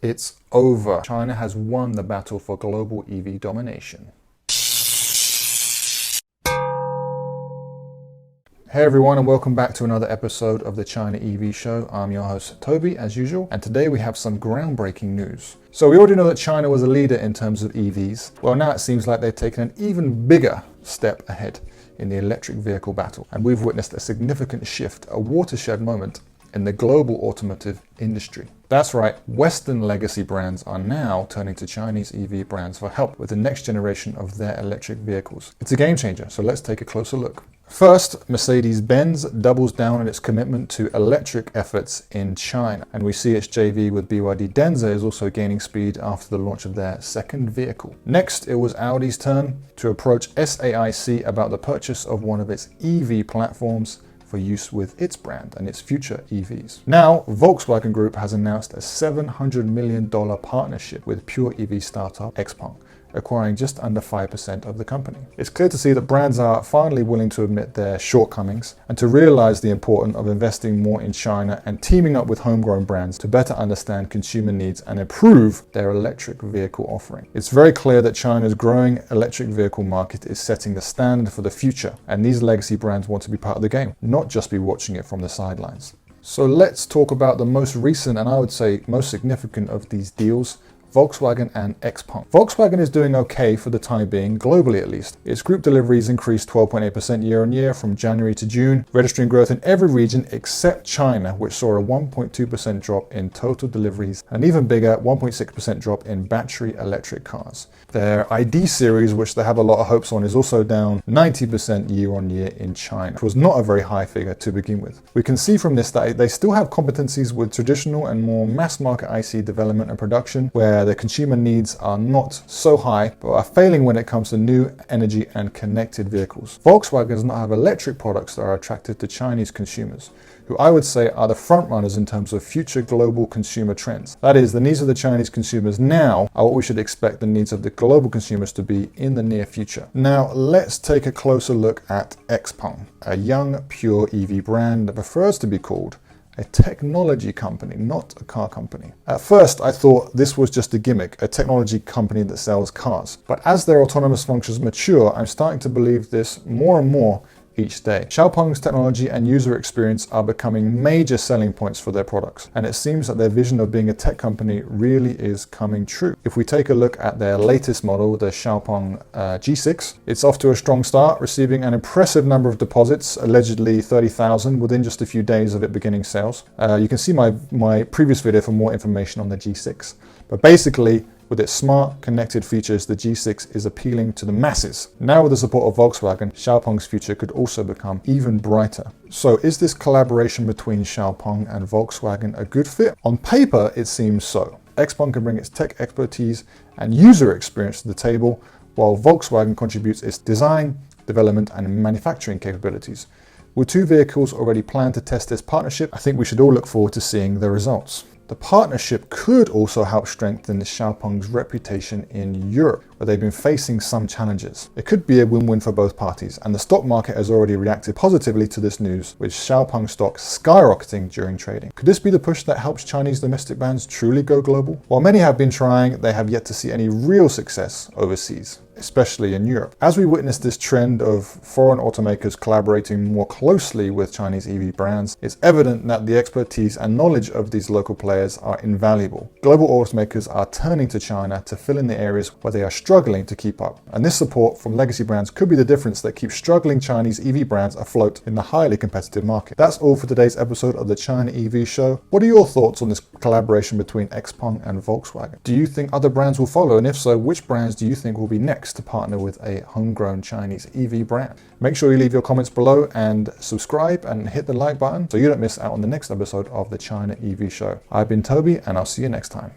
It's over. China has won the battle for global EV domination. Hey everyone, and welcome back to another episode of the China EV Show. I'm your host Toby, as usual, and today we have some groundbreaking news. So we already know that China was a leader in terms of EVs. Well, now it seems like they've taken an even bigger step ahead in the electric vehicle battle, and we've witnessed a significant shift, a watershed moment in the global automotive industry. That's right, Western legacy brands are now turning to Chinese EV brands for help with the next generation of their electric vehicles. It's a game changer, so let's take a closer look. First, Mercedes-Benz doubles down on its commitment to electric efforts in China, and we see its JV with BYD Denza is also gaining speed after the launch of their second vehicle. Next, it was Audi's turn to approach SAIC about the purchase of one of its EV platforms for use with its brand and its future EVs. Now, Volkswagen Group has announced a $700 million partnership with pure EV startup Xpeng, acquiring just under 5% of the company. It's clear to see that brands are finally willing to admit their shortcomings and to realize the importance of investing more in China and teaming up with homegrown brands to better understand consumer needs and improve their electric vehicle offering. It's very clear that China's growing electric vehicle market is setting the standard for the future, and these legacy brands want to be part of the game, not just be watching it from the sidelines. So let's talk about the most recent and I would say most significant of these deals, Volkswagen and Xpeng. Volkswagen is doing okay for the time being, globally at least. Its group deliveries increased 12.8% year on year from January to June, registering growth in every region except China, which saw a 1.2% drop in total deliveries, and an even bigger 1.6% drop in battery electric cars. Their ID series, which they have a lot of hopes on, is also down 90% year on year in China, which was not a very high figure to begin with. We can see from this that they still have competencies with traditional and more mass market IC development and production, where the consumer needs are not so high, but are failing when it comes to new energy and connected vehicles. Volkswagen does not have electric products that are attractive to Chinese consumers, who I would say are the front runners in terms of future global consumer trends. That is, the needs of the Chinese consumers now are what we should expect the needs of the global consumers to be in the near future. Now, let's take a closer look at Xpeng, a young, pure EV brand that prefers to be called a technology company, not a car company. At first, I thought this was just a gimmick, a technology company that sells cars. But as their autonomous functions mature, I'm starting to believe this more and more each day. Xiaopeng's technology and user experience are becoming major selling points for their products, and it seems that their vision of being a tech company really is coming true. If we take a look at their latest model, the Xiaopeng G6, it's off to a strong start, receiving an impressive number of deposits, allegedly 30,000 within just a few days of it beginning sales. You can see my previous video for more information on the G6. But basically, with its smart, connected features, the G6 is appealing to the masses. Now with the support of Volkswagen, Xiaopeng's future could also become even brighter. So is this collaboration between Xiaopeng and Volkswagen a good fit? On paper, it seems so. Xpeng can bring its tech expertise and user experience to the table, while Volkswagen contributes its design, development, and manufacturing capabilities. With two vehicles already planned to test this partnership, I think we should all look forward to seeing the results. The partnership could also help strengthen Xiaopeng's reputation in Europe, where they've been facing some challenges. It could be a win-win for both parties, and the stock market has already reacted positively to this news, with Xiaopeng stock skyrocketing during trading. Could this be the push that helps Chinese domestic brands truly go global? While many have been trying, they have yet to see any real success overseas, especially in Europe. As we witness this trend of foreign automakers collaborating more closely with Chinese EV brands, it's evident that the expertise and knowledge of these local players are invaluable. Global automakers are turning to China to fill in the areas where they are struggling to keep up. And this support from legacy brands could be the difference that keeps struggling Chinese EV brands afloat in the highly competitive market. That's all for today's episode of the China EV Show. What are your thoughts on this collaboration between Xpeng and Volkswagen? Do you think other brands will follow? And if so, which brands do you think will be next to partner with a homegrown Chinese EV brand? Make sure you leave your comments below and subscribe and hit the like button so you don't miss out on the next episode of the China EV Show. I've been Toby, and I'll see you next time.